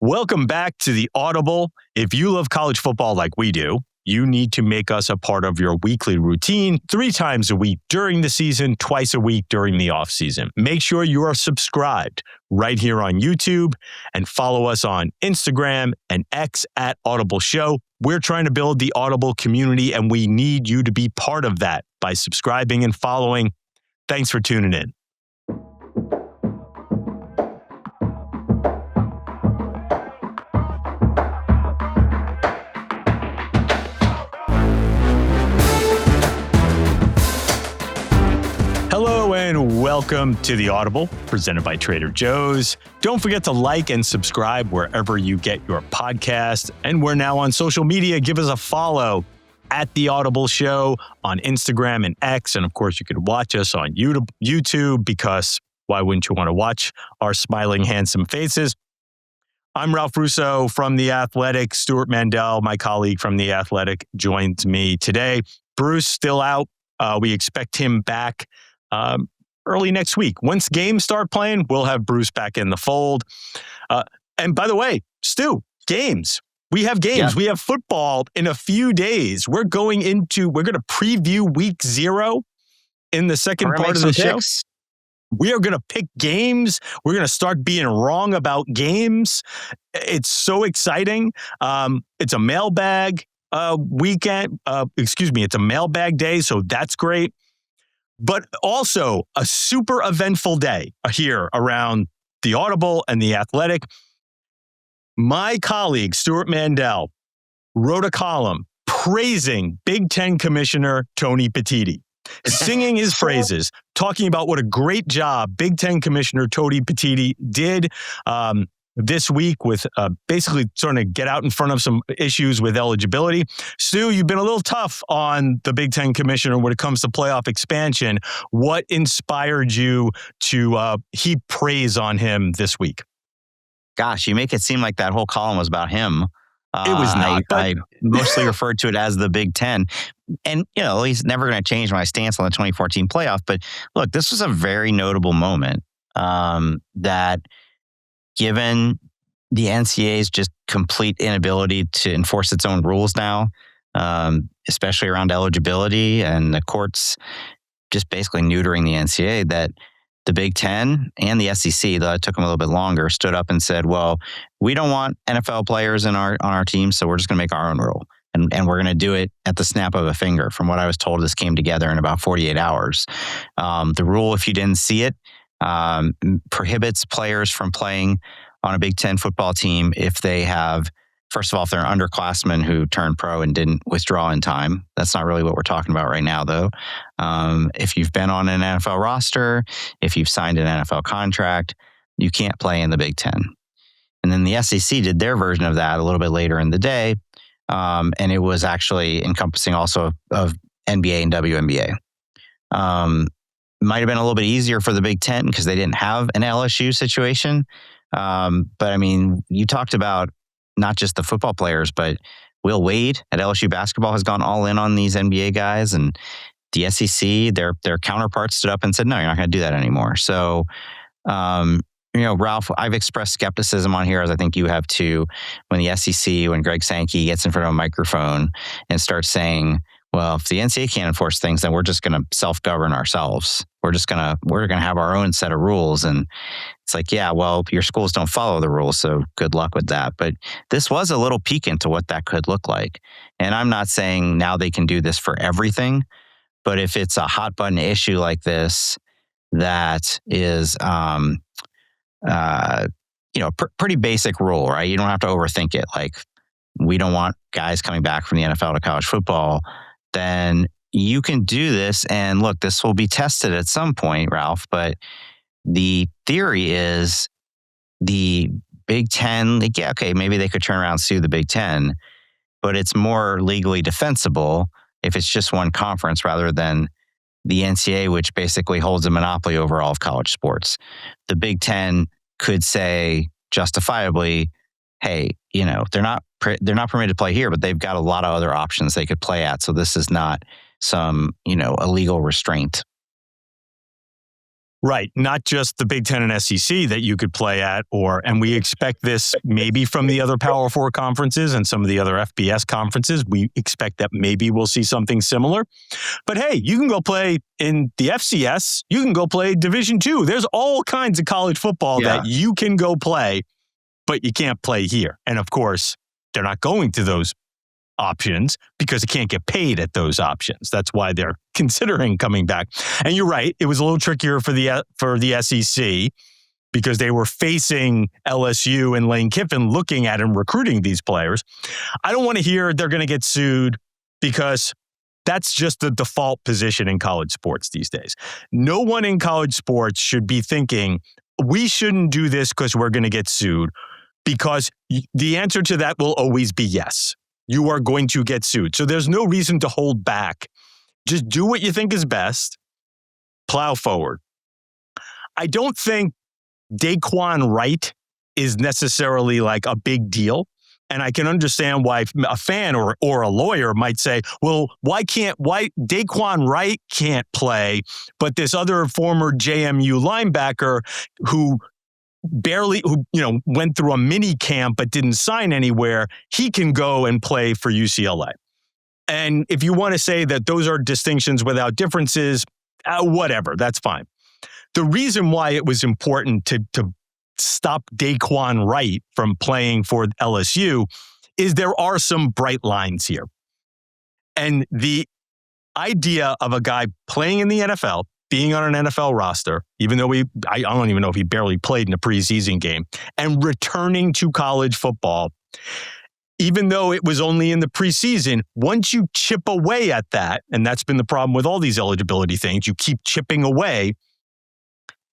Welcome back to the Audible. If you love college football like we do, you need to make us a part of your weekly routine 3 times a week during the season, twice a week during the off season. Make sure you are subscribed right here on YouTube and follow us on Instagram and X at Audible Show. We're trying to build the Audible community, and we need you to be part of that by subscribing and following. Thanks for tuning in. Hello and welcome to the Audible, presented by Trader Joe's. Don't forget to like and subscribe wherever you get your podcast. And we're now on social media. Give us a follow at The Audible Show on Instagram and X. And of course, you can watch us on YouTube because why wouldn't you want to watch our smiling, handsome faces? I'm Ralph Russo from The Athletic. Stuart Mandel, my colleague from The Athletic, joins me today. Bruce still out. We expect him back early next week. Once games start playing, we'll have Bruce back in the fold. And by the way, Stu, games. We have games. Yeah. We have football in a few days. We're going to preview week 0 in the second part of the show. We are going to pick games. We're going to start being wrong about games. It's so exciting. It's a mailbag weekend. It's a mailbag day, so that's great. But also a super eventful day here around the Audible and the Athletic. My colleague, Stuart Mandel, wrote a column praising Big Ten Commissioner Tony Petitti, singing his praises, talking about what a great job Big Ten Commissioner Tony Petitti did this week with basically trying to get out in front of some issues with eligibility. Stu, you've been a little tough on the Big Ten Commissioner when it comes to playoff expansion. What inspired you to heap praise on him this week? Gosh, you make it seem like that whole column was about him. It was not. I mostly referred to it as the Big Ten. And, he's never going to change my stance on the 2014 playoff. But look, this was a very notable moment that, given the NCAA's just complete inability to enforce its own rules now, especially around eligibility, and the courts just basically neutering the NCAA, that the Big Ten and the SEC, though it took them a little bit longer, stood up and said, well, we don't want NFL players on our team, so we're just going to make our own rule. And we're going to do it at the snap of a finger. From what I was told, this came together in about 48 hours. The rule, if you didn't see it, prohibits players from playing on a Big Ten football team if they have, first of all, if they're underclassmen who turned pro and didn't withdraw in time. That's not really what we're talking about right now, though. If you've been on an NFL roster, if you've signed an NFL contract, you can't play in the Big Ten. And then the SEC did their version of that a little bit later in the day, and it was actually encompassing also of NBA and WNBA. Might have been a little bit easier for the Big Ten because they didn't have an LSU situation. But I mean, you talked about not just the football players, but Will Wade at LSU basketball has gone all in on these NBA guys, and the SEC, their counterparts stood up and said, no, you're not going to do that anymore. So, Ralph, I've expressed skepticism on here, as I think you have too, when the SEC, when Greg Sankey gets in front of a microphone and starts saying, well, if the NCAA can't enforce things, then we're just going to self-govern ourselves. We're going to have our own set of rules. And it's like, yeah, well, your schools don't follow the rules, so good luck with that. But this was a little peek into what that could look like. And I'm not saying now they can do this for everything, but if it's a hot button issue like this, that is, pretty basic rule, right? You don't have to overthink it. Like, we don't want guys coming back from the NFL to college football. Then you can do this. And look, this will be tested at some point, Ralph, but the theory is the Big Ten, maybe they could turn around and sue the Big Ten, but it's more legally defensible if it's just one conference rather than the NCAA, which basically holds a monopoly over all of college sports. The Big Ten could say justifiably, hey, they're not permitted to play here, but they've got a lot of other options they could play at. So this is not some, illegal restraint. Right. Not just the Big Ten and SEC that you could play at, and we expect this maybe from the other Power Four conferences and some of the other FBS conferences. We expect that maybe we'll see something similar. But hey, you can go play in the FCS. You can go play Division II. There's all kinds of college football that you can go play, but you can't play here. And of course, they're not going to those options because it can't get paid at those options. That's why they're considering coming back. And you're right, it was a little trickier for the SEC because they were facing LSU and Lane Kiffin looking at and recruiting these players. I don't want to hear they're going to get sued because that's just the default position in college sports these days. No one in college sports should be thinking we shouldn't do this because we're going to get sued, because the answer to that will always be yes. You are going to get sued. So there's no reason to hold back. Just do what you think is best. Plow forward. I don't think Daquan Wright is necessarily like a big deal. And I can understand why a fan or a lawyer might say, well, why Daquan Wright can't play, but this other former JMU linebacker who went through a mini camp but didn't sign anywhere, he can go and play for UCLA. And if you want to say that those are distinctions without differences, whatever, that's fine. The reason why it was important to stop Daquan Wright from playing for LSU is there are some bright lines here. And the idea of a guy playing in the NFL, being on an NFL roster, even though I don't even know if he barely played in a preseason game, and returning to college football, even though it was only in the preseason, once you chip away at that, and that's been the problem with all these eligibility things, you keep chipping away,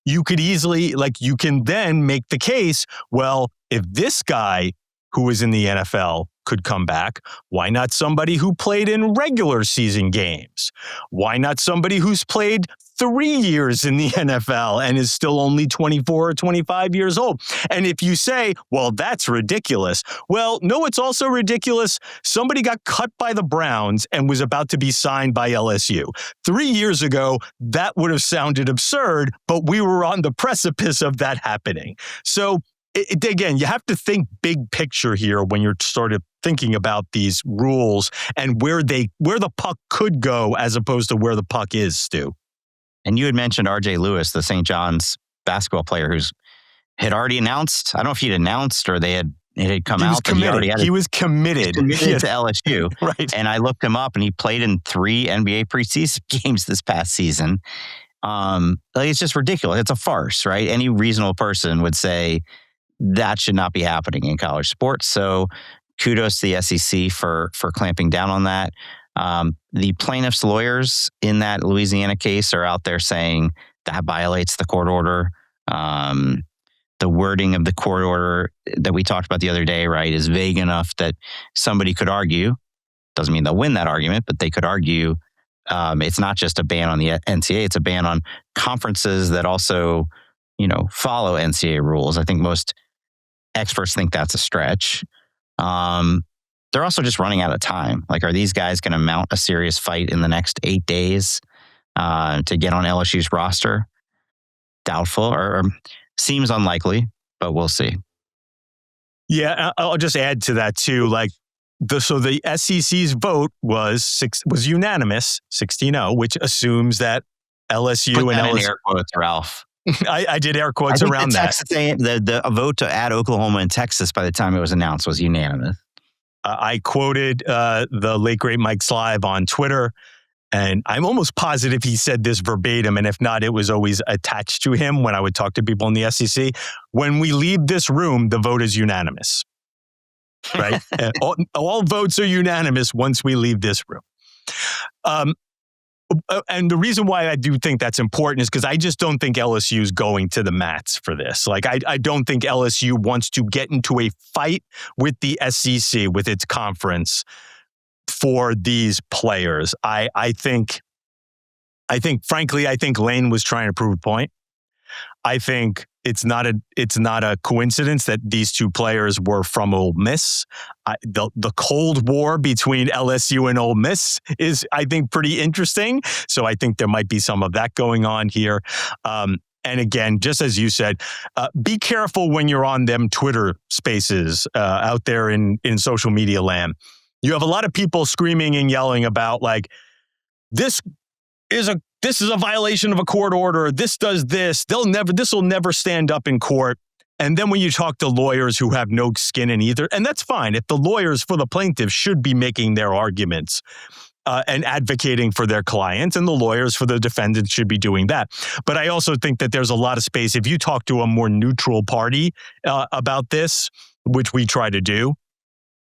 you could easily, you can then make the case, well, if this guy who was in the NFL could come back, why not somebody who played in regular season games? Why not somebody who's played 3 years in the NFL and is still only 24 or 25 years old? And if you say, well, that's ridiculous. Well, no, it's also ridiculous. Somebody got cut by the Browns and was about to be signed by LSU. 3 years ago, that would have sounded absurd, but we were on the precipice of that happening. So again, you have to think big picture here when you're sort of thinking about these rules and where the puck could go as opposed to where the puck is, Stu. And you had mentioned R.J. Lewis, the St. John's basketball player who's had already announced. I don't know if he'd announced or it had come out. He was committed. To LSU. Right. And I looked him up and he played in 3 NBA preseason games this past season. It's just ridiculous. It's a farce, right? Any reasonable person would say that should not be happening in college sports. So kudos to the SEC for clamping down on that. The plaintiff's lawyers in that Louisiana case are out there saying that violates the court order. The wording of the court order that we talked about the other day, right, is vague enough that somebody could argue, doesn't mean they'll win that argument, but they could argue it's not just a ban on the NCAA, it's a ban on conferences that also, follow NCAA rules. I think most experts think that's a stretch. They're also just running out of time. Are these guys going to mount a serious fight in the next 8 days to get on LSU's roster? Doubtful or seems unlikely, but we'll see. Yeah, I'll just add to that too. The SEC's vote was unanimous, 16-0, which assumes that LSU Put and that LSU. In air quotes, Ralph. I did air quotes around that. The vote to add Oklahoma and Texas by the time it was announced was unanimous. I quoted the late, great Mike Slive on Twitter, and I'm almost positive he said this verbatim, and if not, it was always attached to him when I would talk to people in the SEC. When we leave this room, the vote is unanimous, right? all votes are unanimous once we leave this room. And the reason why I do think that's important is because I just don't think LSU is going to the mats for this. I don't think LSU wants to get into a fight with the SEC, with its conference, for these players. I think, frankly, Lane was trying to prove a point. I think it's not a coincidence that these two players were from Ole Miss. The Cold War between LSU and Ole Miss is, I think, pretty interesting. So I think there might be some of that going on here. And And again, just as you said, be careful when you're on them Twitter spaces out there in social media land. You have a lot of people screaming and yelling about like, this is a violation of a court order. This does this. This will never stand up in court. And then when you talk to lawyers who have no skin in either, and that's fine. If the lawyers for the plaintiff should be making their arguments and advocating for their clients, and the lawyers for the defendant should be doing that. But I also think that there's a lot of space. If you talk to a more neutral party about this, which we try to do,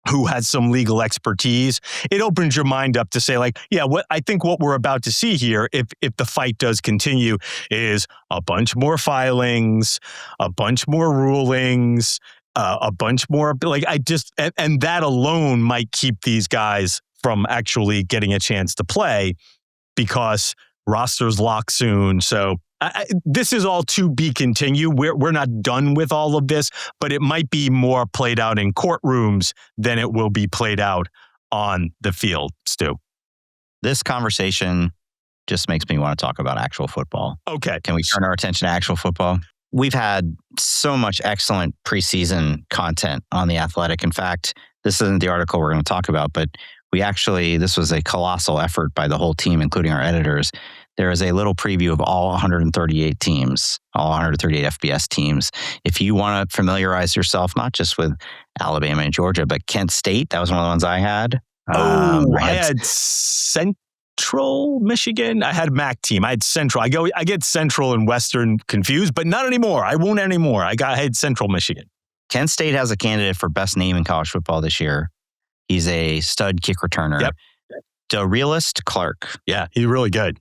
who has some legal expertise, it opens your mind up to say like, yeah, I think what we're about to see here, if the fight does continue, is a bunch more filings, a bunch more rulings, a bunch more, like and that alone might keep these guys from actually getting a chance to play because rosters lock soon. So this is all to be continued. We're not done with all of this, but it might be more played out in courtrooms than it will be played out on the field, Stu. This conversation just makes me want to talk about actual football. Okay. Can we turn our attention to actual football? We've had so much excellent preseason content on The Athletic. In fact, this isn't the article we're going to talk about, but this was a colossal effort by the whole team, including our editors. There is a little preview of all 138 teams, all 138 FBS teams. If you want to familiarize yourself, not just with Alabama and Georgia, but Kent State, that was one of the ones I had. I had Central Michigan. I had MAC team. I had Central. I get Central and Western confused, but not anymore. I won't anymore. I had Central Michigan. Kent State has a candidate for best name in college football this year. He's a stud kick returner. Yep. The Realist Clark. Yeah, he's really good.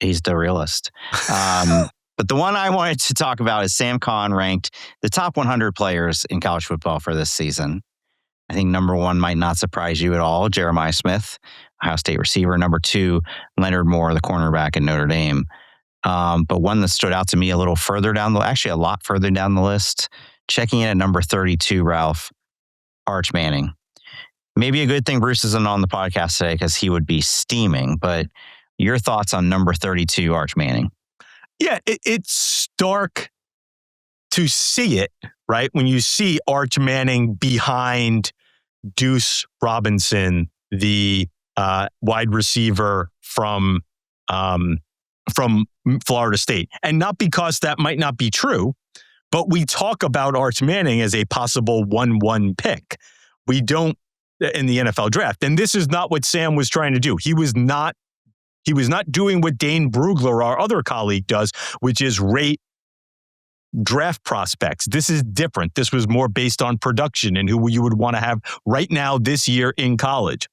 He's the realist. But the one I wanted to talk about is Sam Kahn ranked the top 100 players in college football for this season. I think number one might not surprise you at all, Jeremiah Smith, Ohio State receiver. Number two, Leonard Moore, the cornerback at Notre Dame. But one that stood out to me a lot further down the list, checking in at number 32, Ralph, Arch Manning. Maybe a good thing Bruce isn't on the podcast today because he would be steaming, but your thoughts on number 32, Arch Manning? Yeah, it's stark to see it, right? When you see Arch Manning behind Deuce Robinson, the wide receiver from Florida State. And not because that might not be true, but we talk about Arch Manning as a possible 1-1 pick. We don't in the NFL draft. And this is not what Sam was trying to do. He was not doing what Dane Brugler, our other colleague, does, which is rate draft prospects. This is different. This was more based on production and who you would want to have right now this year in college.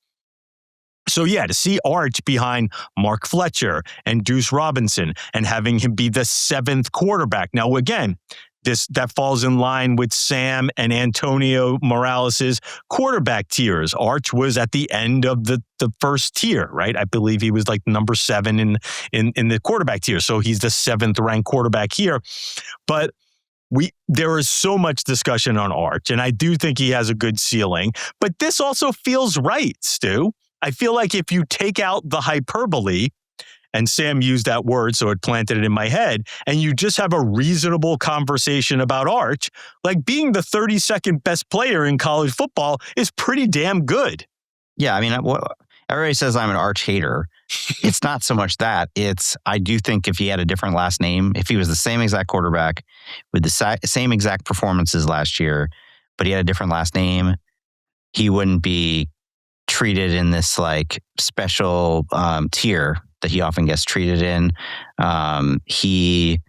So yeah, to see Arch behind Mark Fletcher and Deuce Robinson and having him be the 7th quarterback. Now again, that falls in line with Sam and Antonio Morales' quarterback tiers. Arch was at the end of the first tier, right? I believe he was like number 7 in the quarterback tier. So he's the 7th ranked quarterback here. But there is so much discussion on Arch, and I do think he has a good ceiling. But this also feels right, Stu. I feel like if you take out the hyperbole, and Sam used that word, so it planted it in my head, and you just have a reasonable conversation about Arch, like being the 32nd best player in college football is pretty damn good. Yeah, I mean, everybody says I'm an Arch hater. It's not so much that. I do think if he had a different last name, if he was the same exact quarterback with the same exact performances last year, but he had a different last name, he wouldn't be treated in this like special tier that he often gets treated in. He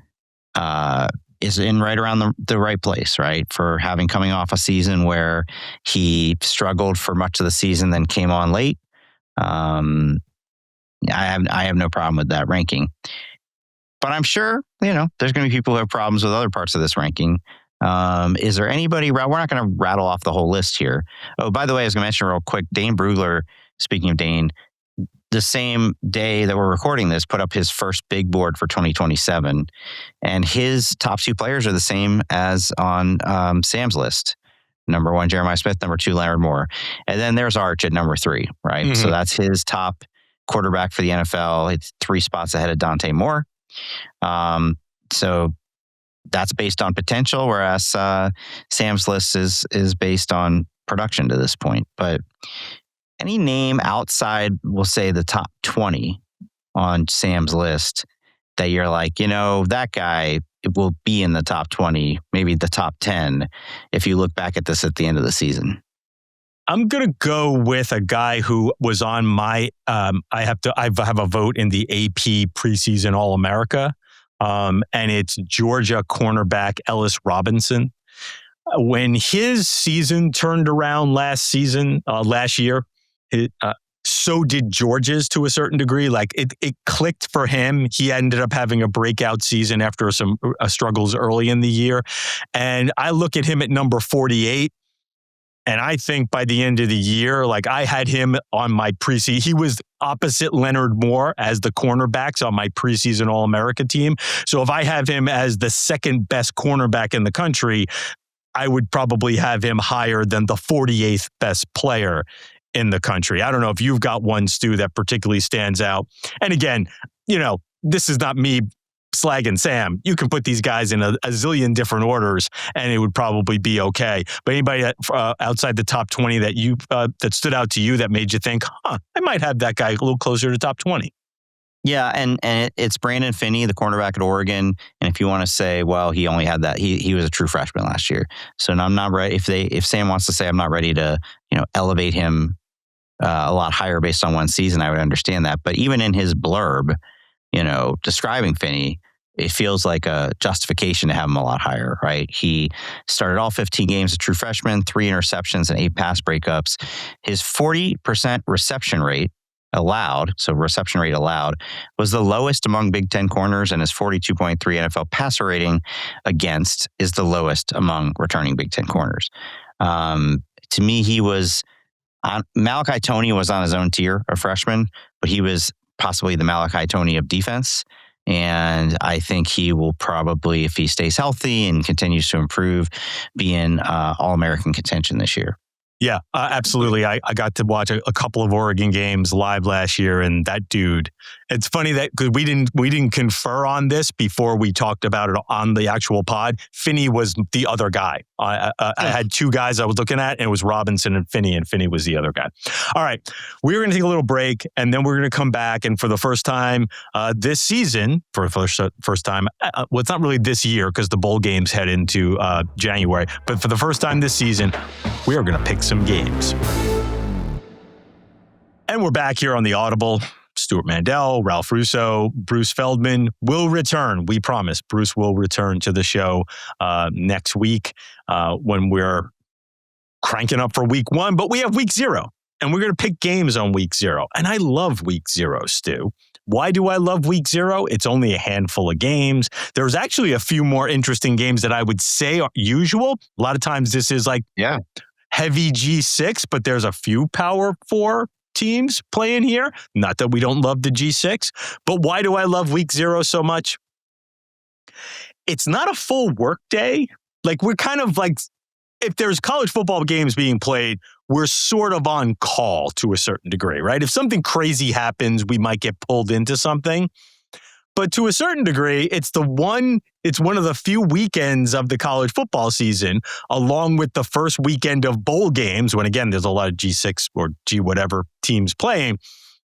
is in right around the right place, right? For coming off a season where he struggled for much of the season, then came on late. I have no problem with that ranking. But I'm sure, there's going to be people who have problems with other parts of this ranking. Is there anybody, we're not going to rattle off the whole list here. Oh, by the way, I was going to mention real quick, Dane Brugler, speaking of Dane, the same day that we're recording this, put up his first big board for 2027. And his top 2 players are the same as on Sam's list. Number 1, Jeremiah Smith. Number 2, Leonard Moore. And then there's Arch at number 3, right? Mm-hmm. So that's his top quarterback for the NFL. It's 3 spots ahead of Dante Moore. So that's based on potential, whereas Sam's list is based on production to this point. But any name outside, we'll say the top 20 on Sam's list that you're like, that guy will be in the top 20, maybe the top 10, if you look back at this at the end of the season? I'm going to go with a guy who was on my, I have a vote in the AP preseason All-America, and it's Georgia cornerback Ellis Robinson. When his season turned around last year, so did Georgia's to a certain degree. Like it clicked for him. He ended up having a breakout season after some struggles early in the year. And I look at him at number 48. And I think by the end of the year, like I had him on my preseason. He was opposite Leonard Moore as the cornerbacks on my preseason All-America team. So if I have him as the second best cornerback in the country, I would probably have him higher than the 48th best player in the country. I don't know if you've got one, Stu, that particularly stands out. And again, this is not me slagging Sam. You can put these guys in a zillion different orders and it would probably be okay. But anybody outside the top 20 that that stood out to you that made you think, I might have that guy a little closer to top 20? Yeah, and it's Brandon Finney, the cornerback at Oregon. And if you want to say, well, he only had that, he was a true freshman last year. So I'm not ready. If Sam wants to say I'm not ready to elevate him a lot higher based on one season, I would understand that. But even in his blurb, describing Finney, it feels like a justification to have him a lot higher, right? He started all 15 games as a true freshman, 3 interceptions and 8 pass breakups. His 40% reception rate allowed, so reception rate allowed, was the lowest among Big Ten corners, and his 42.3 NFL passer rating against is the lowest among returning Big Ten corners. To me, he was Malachi Toney was on his own tier of freshman, but he was possibly the Malachi Toney of defense. And I think he will probably, if he stays healthy and continues to improve, be in All-American contention this year. Yeah, absolutely. I got to watch a couple of Oregon games live last year, and that dude. It's funny that because we didn't confer on this before we talked about it on the actual pod. Finney was the other guy. I had 2 guys I was looking at, and it was Robinson and Finney was the other guy. All right, we're going to take a little break, and then we're going to come back, and for the first time this season, for the first time, well, it's not really this year because the bowl games head into January, but for the first time this season, we are going to pick some games. And we're back here on the Audible. Stuart Mandel, Ralph Russo, Bruce Feldman will return. We promise Bruce will return to the show next week when we're cranking up for week 1. But we have week 0, and we're going to pick games on week 0. And I love week 0, Stu. Why do I love week 0? It's only a handful of games. There's actually a few more interesting games that I would say are usual. A lot of times this is like heavy G6, but there's a few Power 4 teams playing here. Not that we don't love the G6, but why do I love week 0 so much? It's not a full work day. Like we're kind of like, if there's college football games being played, we're sort of on call to a certain degree, right? If something crazy happens, we might get pulled into something. But to a certain degree, it's one of the few weekends of the college football season, along with the first weekend of bowl games, when again, there's a lot of G6 or G whatever teams playing,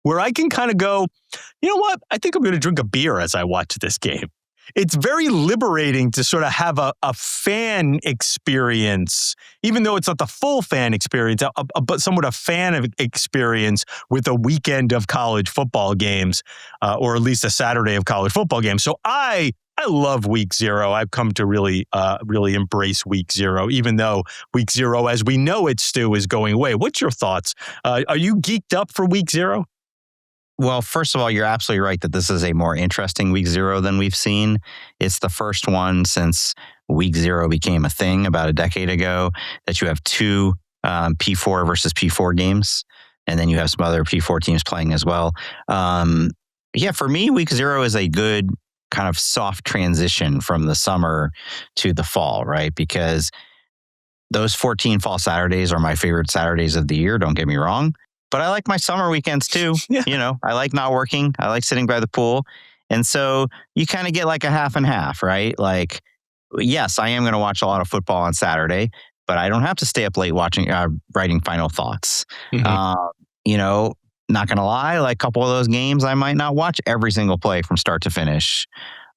where I can kind of go, you know what? I think I'm going to drink a beer as I watch this game. It's very liberating to sort of have a fan experience, even though it's not the full fan experience, but somewhat a fan experience with a weekend of college football games, or at least a Saturday of college football games. So I love week 0. I've come to really embrace week 0, even though week 0, as we know it, Stu, is going away. What's your thoughts? Are you geeked up for week 0? Well, first of all, you're absolutely right that this is a more interesting week 0 than we've seen. It's the first one since week 0 became a thing about a decade ago that you have 2 P4 versus P4 games, and then you have some other P4 teams playing as well. For me, week 0 is a good kind of soft transition from the summer to the fall, right? Because those 14 fall Saturdays are my favorite Saturdays of the year, don't get me wrong. But I like my summer weekends too. Yeah. I like not working. I like sitting by the pool. And so you kind of get like a half and half, right? Like yes, I am going to watch a lot of football on Saturday, but I don't have to stay up late writing final thoughts. Mm-hmm. Not going to lie, like a couple of those games, I might not watch every single play from start to finish.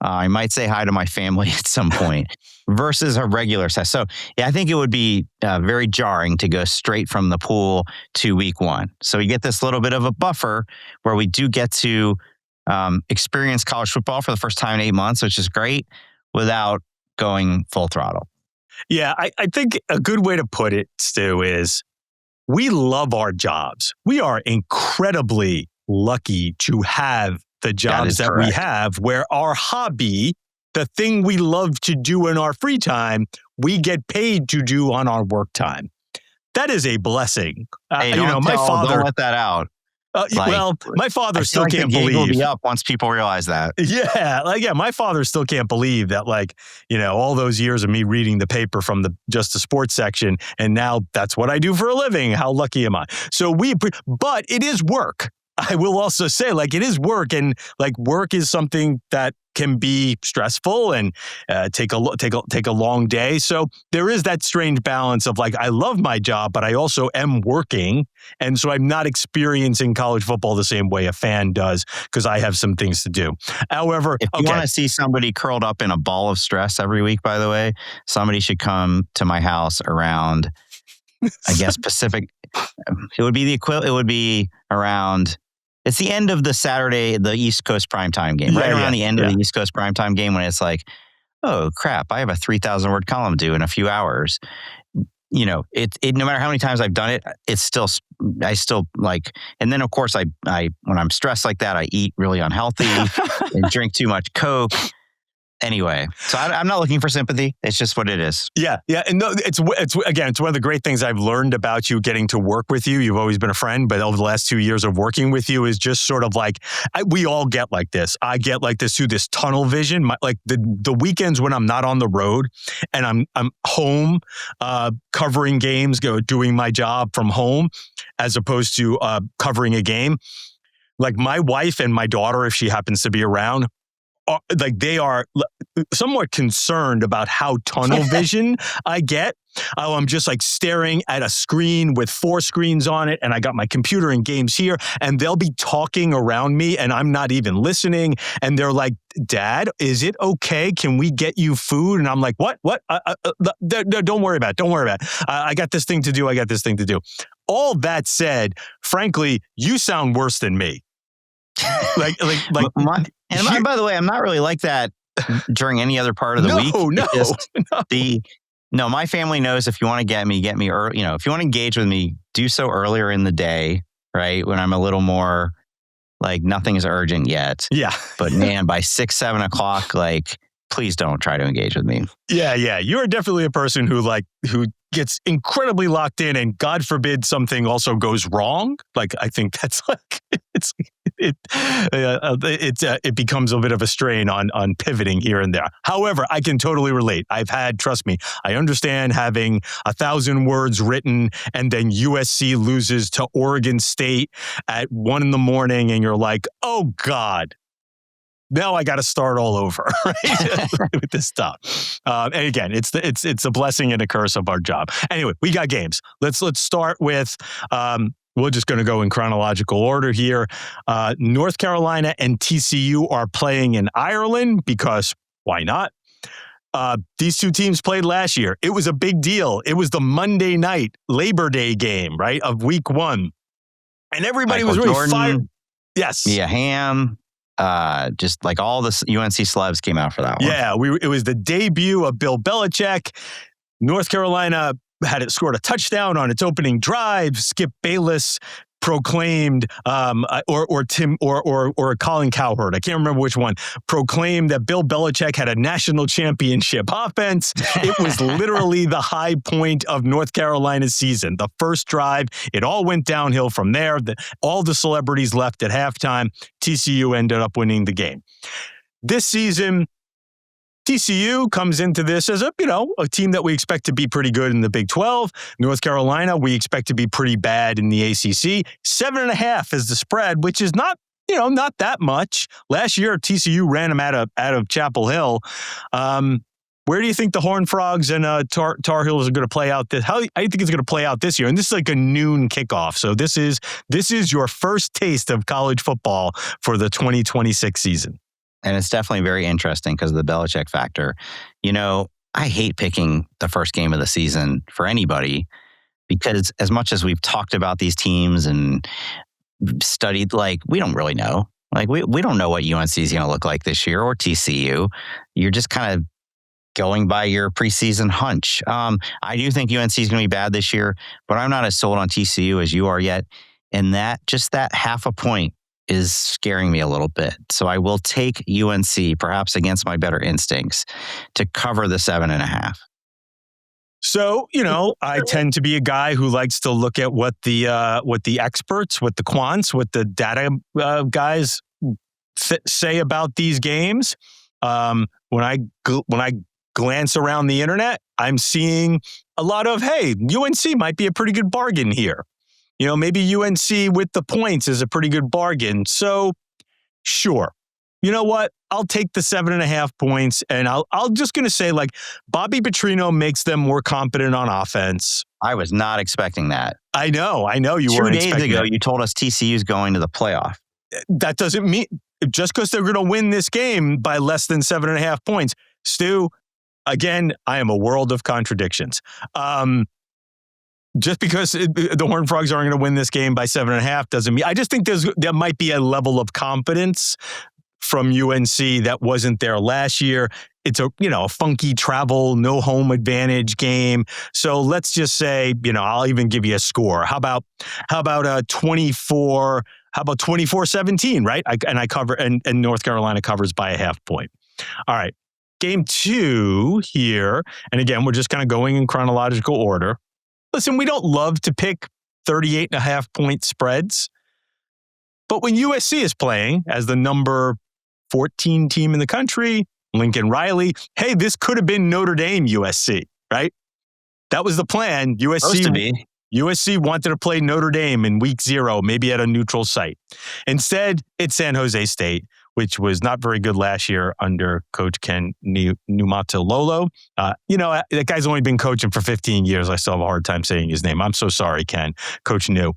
I might say hi to my family at some point versus a regular set. So, yeah, I think it would be very jarring to go straight from the pool to week one. So you get this little bit of a buffer where we do get to experience college football for the first time in 8 months, which is great, without going full throttle. Yeah, I think a good way to put it, Stu, is we love our jobs. We are incredibly lucky to have the jobs that we have, where our hobby, the thing we love to do in our free time, we get paid to do on our work time. That is a blessing. Hey, don't let that out. My father still can't believe. Will be up once people realize that. Yeah, my father still can't believe that. All those years of me reading the paper from the Just the Sports section, and now that's what I do for a living. How lucky am I? So but it is work. I will also say, it is work, and work is something that can be stressful and take a long day. So there is that strange balance of I love my job, but I also am working, and so I'm not experiencing college football the same way a fan does because I have some things to do. However, if you want to see somebody curled up in a ball of stress every week, by the way, somebody should come to my house around, I guess, Pacific. It would be the equivalent. It would be around. It's the end of the Saturday, the East Coast primetime game, right around the end of the East Coast primetime game when it's oh crap, I have a 3,000 word column due in a few hours. No matter how many times I've done it, I still and then of course I when I'm stressed like that, I eat really unhealthy and drink too much Coke. Anyway, so I'm not looking for sympathy. It's just what it is. Yeah. And no, it's one of the great things I've learned about you getting to work with you. You've always been a friend, but over the last 2 years of working with you is just sort of we all get like this. I get like this through this tunnel vision. The weekends when I'm not on the road and I'm home covering games, doing my job from home as opposed to covering a game. My wife and my daughter, if she happens to be around, they are somewhat concerned about how tunnel vision I get. I'm just staring at a screen with 4 screens on it, and I got my computer and games here, and they'll be talking around me, and I'm not even listening. And they're like, "Dad, is it okay? Can we get you food?" And I'm like, "What? Don't worry about it. I got this thing to do. All that said, frankly, you sound worse than me. By the way, I'm not really like that during any other part of the week. No, my family knows if you want to get me early. If you want to engage with me, do so earlier in the day, right? When I'm a little more nothing is urgent yet. Yeah. But man, by 6, 7 o'clock, please don't try to engage with me. Yeah. You're definitely a person who gets incredibly locked in, and God forbid something also goes wrong. I think that's it becomes a bit of a strain on pivoting here and there. However, I can totally relate. Trust me, I understand having 1,000 words written and then USC loses to Oregon State at 1 a.m. and you're like, oh God. Now I got to start all over, right? With this stuff. And again, it's a blessing and a curse of our job. Anyway, we got games. Let's start with. We're just going to go in chronological order here. North Carolina and TCU are playing in Ireland because why not? These two teams played last year. It was a big deal. It was the Monday night Labor Day game, right, of week 1, and everybody was really fired. Yes, Mia Hamm. Just all the UNC celebs came out for that one. Yeah, it was the debut of Bill Belichick. North Carolina scored a touchdown on its opening drive. Skip Bayless proclaimed, or Colin Cowherd, I can't remember which one, proclaimed that Bill Belichick had a national championship offense. It was literally the high point of North Carolina's season. The first drive, it all went downhill from there. All the celebrities left at halftime. TCU ended up winning the game. This season, TCU comes into this as a team that we expect to be pretty good in the Big 12. North Carolina, we expect to be pretty bad in the ACC. 7.5 is the spread, which is not that much. Last year, TCU ran them out of Chapel Hill. Where do you think the Horned Frogs and Tar Heels are going to play out? How do you think it's going to play out this year? And this is like a noon kickoff. So this is your first taste of college football for the 2026 season. And it's definitely very interesting because of the Belichick factor. I hate picking the first game of the season for anybody because as much as we've talked about these teams and studied, we don't really know. We don't know what UNC is going to look like this year or TCU. You're just kind of going by your preseason hunch. I do think UNC is going to be bad this year, but I'm not as sold on TCU as you are yet. And that half a point is scaring me a little bit. So I will take UNC, perhaps against my better instincts, to cover the 7.5. So, I tend to be a guy who likes to look at what the experts, what the quants, what the data guys say about these games. When I glance around the internet, I'm seeing a lot of, hey, UNC might be a pretty good bargain here. Maybe UNC with the points is a pretty good bargain. So, sure. You know what? I'll take the 7.5 points, and I'll just going to say, Bobby Petrino makes them more competent on offense. I was not expecting that. I know you weren't expecting 2 days ago, that. you told us TCU's going to the playoff. That doesn't mean just because they're going to win this game by less than 7.5 points. Stu, again, I am a world of contradictions. Just because the Horned Frogs aren't going to win this game by 7.5 doesn't mean. I just think there might be a level of confidence from UNC that wasn't there last year. It's a funky travel, no home advantage game. So let's just say, I'll even give you a score. How about a 24? How about 24-17, right? I cover, and North Carolina covers by a half point. All right. Game 2 here. And again, we're just kind of going in chronological order. Listen, we don't love to pick 38.5 point spreads. But when USC is playing as the number 14 team in the country, Lincoln Riley, hey, this could have been Notre Dame USC, right? That was the plan. USC wanted to play Notre Dame in week 0, maybe at a neutral site. Instead, it's San Jose State, which was not very good last year under Coach Ken Niumatalolo. That guy's only been coaching for 15 years. I still have a hard time saying his name. I'm so sorry, Ken. Coach New.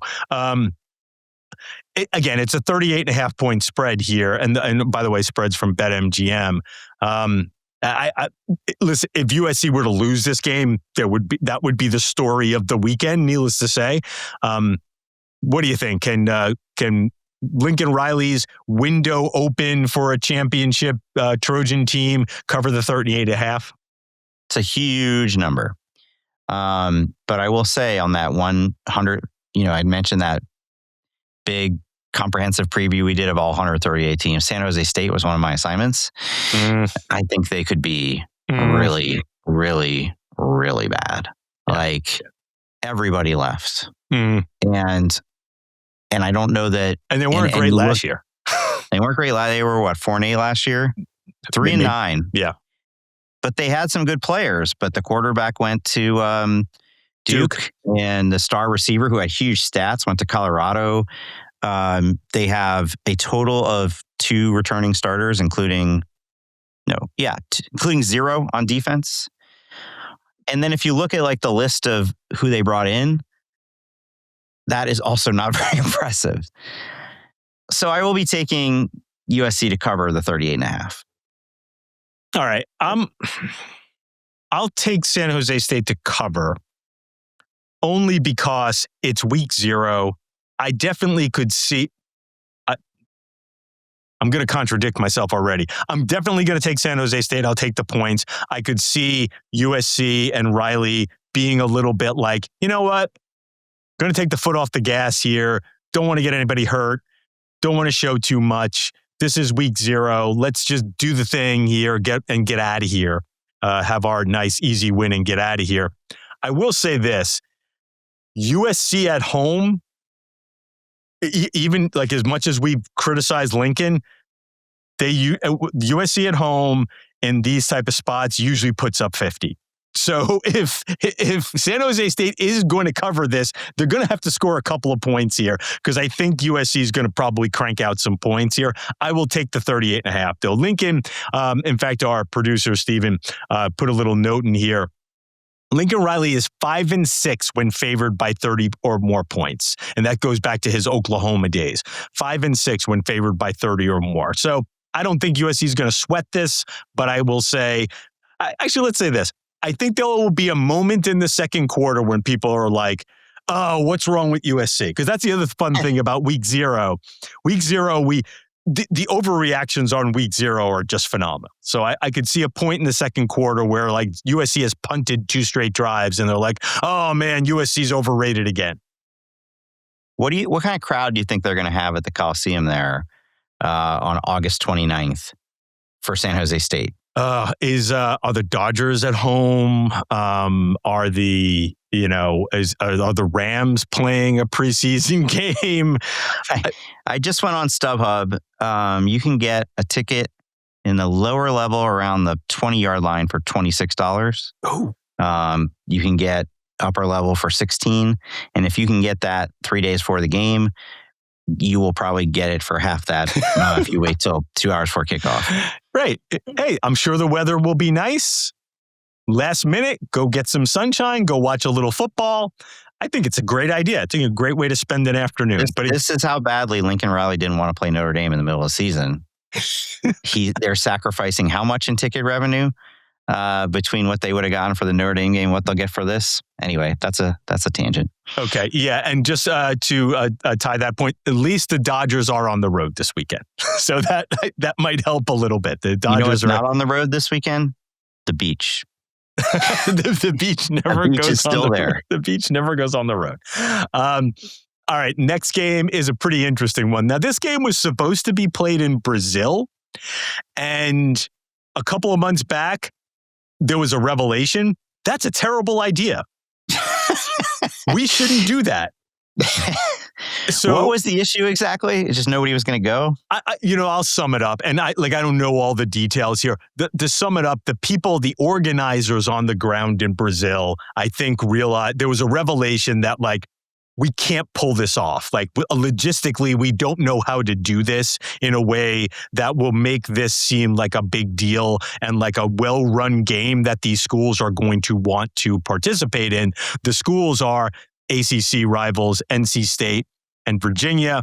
Again, it's a 38.5 point spread here. And by the way, spreads from BetMGM. Listen, if USC were to lose this game, that would be the story of the weekend, needless to say. What do you think? Can Lincoln Riley's window open for a championship Trojan team cover the 38.5? It's a huge number. But I will say on that 100, I'd mentioned that big comprehensive preview we did of all 138 teams. San Jose State was one of my assignments. I think they could be really, really, really bad. Everybody left. And I don't know that. And they weren't great last year. They weren't great. They were 4-8 last year? 3-9. Yeah. But they had some good players. But the quarterback went to Duke. And the star receiver who had huge stats went to Colorado. They have a total of 2 returning starters, including 0 on defense. And then if you look at the list of who they brought in, that is also not very impressive. So I will be taking USC to cover the 38.5. All right. I'll take San Jose State to cover only because it's week 0. I definitely could see. I'm going to contradict myself already. I'm definitely going to take San Jose State. I'll take the points. I could see USC and Riley being a little bit like, you know what? Going to take the foot off the gas here. Don't want to get anybody hurt. Don't want to show too much. This is week 0. Let's just do the thing here, get out of here. Have our nice, easy win and get out of here. I will say this. USC at home, even as much as we've criticized Lincoln, USC at home in these type of spots usually puts up 50. So if San Jose State is going to cover this, they're going to have to score a couple of points here because I think USC is going to probably crank out some points here. I will take the 38.5 though. Lincoln, in fact, our producer, Steven, put a little note in here. Lincoln Riley is 5-6 when favored by 30 or more points. And that goes back to his Oklahoma days. 5-6 when favored by 30 or more. So I don't think USC is going to sweat this, but I will say, actually, let's say this. I think there will be a moment in the second quarter when people are like, oh, what's wrong with USC? Because that's the other fun thing about week zero. Week zero, the overreactions on week zero are just phenomenal. So I could see a point in the second quarter where like USC has punted 2 straight drives and they're like, oh man, USC's overrated again. What kind of crowd do you think they're going to have at the Coliseum there on August 29th for San Jose State? Are the Dodgers at home? Are the Rams playing a preseason game? I just went on StubHub. You can get a ticket in the lower level around the 20-yard line for $26. Oh. You can get upper level for $16. And if you can get that 3 days before the game, you will probably get it for half that if you wait till 2 hours before kickoff. Right. Hey, I'm sure the weather will be nice. Last minute, go get some sunshine, go watch a little football. I think it's a great idea. I think a great way to spend an afternoon. This is how badly Lincoln Riley didn't want to play Notre Dame in the middle of the season. They're sacrificing how much in ticket revenue between what they would have gotten for the Notre Dame game, what they'll get for this. Anyway, that's a tangent. Okay, yeah, and just to tie that point, at least the Dodgers are on the road this weekend, so that might help a little bit. The Dodgers are not on the road this weekend. The beach. the beach never goes is still there. The beach never goes on the road. All right, next game is a pretty interesting one. Now, this game was supposed to be played in Brazil, and a couple of months back, there was a revelation. That's a terrible idea. We shouldn't do that. So what was the issue exactly? It's just nobody was going to go? I'll sum it up. And I don't know all the details here. To sum it up, the organizers on the ground in Brazil, I think realized there was a revelation that we can't pull this off. Logistically, we don't know how to do this in a way that will make this seem like a big deal and like a well-run game that these schools are going to want to participate in. The schools are ACC rivals, NC State and Virginia.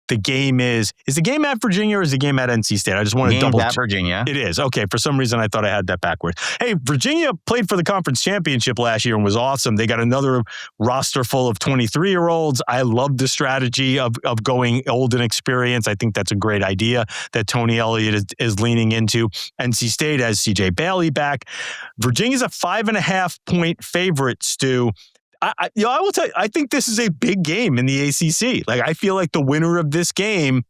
The game is the game at Virginia or is the game at NC State? I just want to double check. Virginia. It is. Okay. For some reason, I thought I had that backwards. Hey, Virginia played for the conference championship last year and was awesome. They got another roster full of 23-year-olds. I love the strategy of going old and experienced. I think that's a great idea that Tony Elliott is leaning into. NC State has CJ Bailey back. Virginia's a 5.5-point favorite, Stu. I will tell you, I think this is a big game in the ACC. I feel like the winner of this game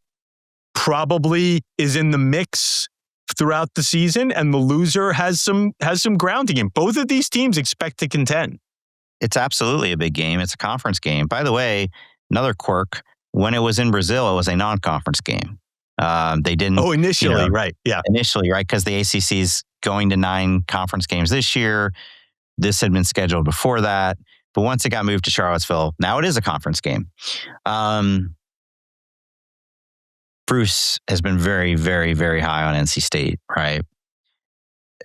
probably is in the mix throughout the season, and the loser has some ground to gain. Both of these teams expect to contend. It's absolutely a big game. It's a conference game. By the way, another quirk, when it was in Brazil, it was a non-conference game. They didn't... Oh, initially, right. Yeah. Initially, right, because the ACC is going to 9 conference games this year. This had been scheduled before that. But once it got moved to Charlottesville, now it is a conference game. Bruce has been very, very, very high on NC State, right?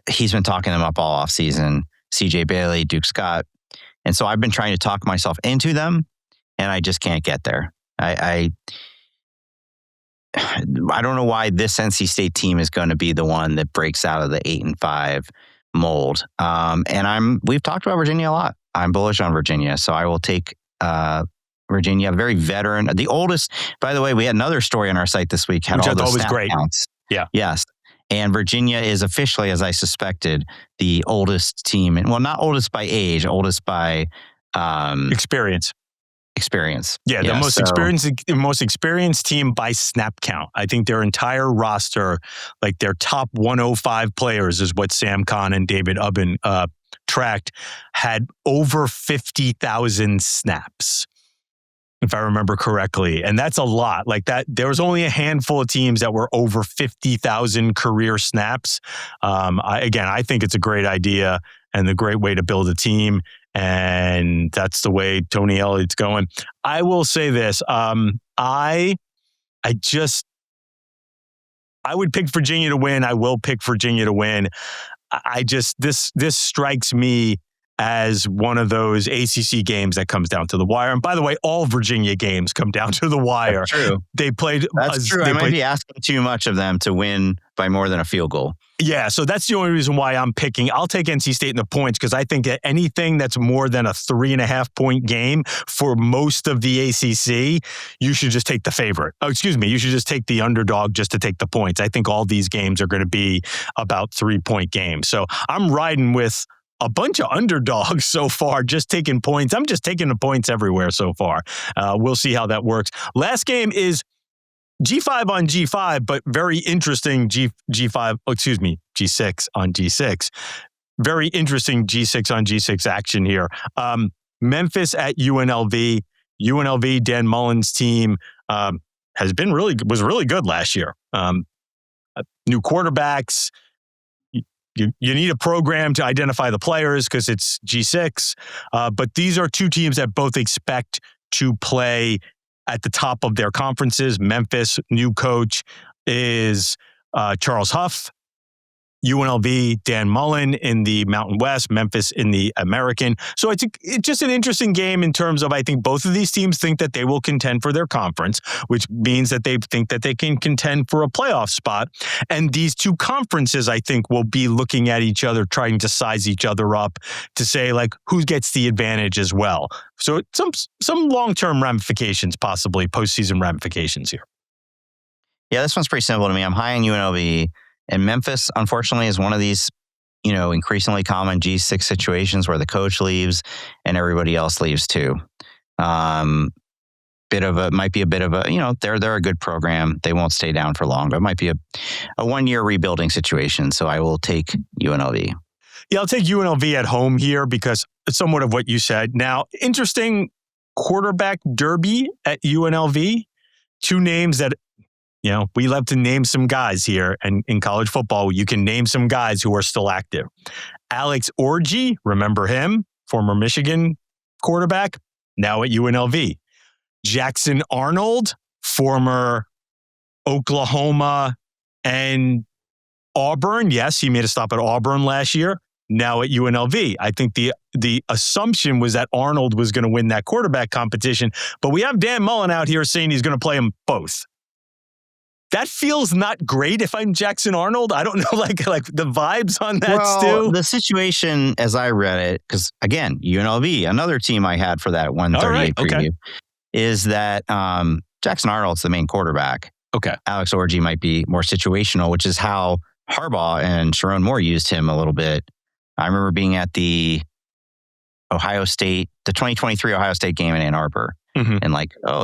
He's been talking them up all offseason. CJ Bailey, Duke Scott. And so I've been trying to talk myself into them, and I just can't get there. I don't know why this NC State team is going to be the one that breaks out of the 8-5 mold. And we've talked about Virginia a lot. I'm bullish on Virginia, so I will take Virginia, very veteran. The oldest, by the way, we had another story on our site this week. Which I thought was great. Counts. Yeah. Yes. And Virginia is officially, as I suspected, the oldest team. Well, not oldest by age, oldest by... experience. Yeah, the most experienced team by snap count. I think their entire roster, their top 105 players is what Sam Kahn and David Ubben tracked, had over 50,000 snaps, if I remember correctly. And that's a lot. There was only a handful of teams that were over 50,000 career snaps. I think it's a great idea. and the great way to build a team. And that's the way Tony Elliott's going. I will say this. I would pick Virginia to win. I will pick Virginia to win. This strikes me as one of those ACC games that comes down to the wire. And by the way, all Virginia games come down to the wire. That's true. They played. That's true. I might be asking too much of them to win by more than a field goal. Yeah, so that's the only reason why I'm picking. I'll take NC State in the points because I think that anything that's more than a 3.5 point game for most of the ACC, you should just take the favorite. You should just take the underdog just to take the points. I think all these games are going to be about 3-point games. So I'm riding with a bunch of underdogs so far, just taking points. I'm just taking the points everywhere so far. We'll see how that works. Last game is G5 on G5, but very interesting G6 on G6. Very interesting G6 on G6 action here. Memphis at UNLV. UNLV, Dan Mullen's team was really good last year. New quarterbacks. You need a program to identify the players because it's G6. But these are two teams that both expect to play at the top of their conferences. Memphis, new coach is Charles Huff. UNLV, Dan Mullen in the Mountain West, Memphis in the American. So it's just an interesting game in terms of, I think both of these teams think that they will contend for their conference, which means that they think that they can contend for a playoff spot. And these two conferences, I think, will be looking at each other, trying to size each other up to say, like, who gets the advantage as well. So some long-term ramifications, possibly postseason ramifications here. Yeah, this one's pretty simple to me. I'm high on UNLV. And Memphis, unfortunately, is one of these, increasingly common G6 situations where the coach leaves and everybody else leaves too. They're a good program. They won't stay down for long, but it might be a 1-year rebuilding situation. So I will take UNLV. Yeah, I'll take UNLV at home here because it's somewhat of what you said. Now, interesting quarterback derby at UNLV. Two names that, we love to name some guys here. And in college football, you can name some guys who are still active. Alex Orji, remember him? Former Michigan quarterback, now at UNLV. Jackson Arnold, former Oklahoma and Auburn. Yes, he made a stop at Auburn last year, now at UNLV. I think the assumption was that Arnold was going to win that quarterback competition, but we have Dan Mullen out here saying he's going to play them both. That feels not great if I'm Jackson Arnold. I don't know, like the vibes on that, Stu. The situation, as I read it, because again, UNLV, another team I had for that 138 preview, is that Jackson Arnold's the main quarterback. Okay. Alex Orji might be more situational, which is how Harbaugh and Sharon Moore used him a little bit. I remember being at the 2023 Ohio State game in Ann Arbor. Mm-hmm. And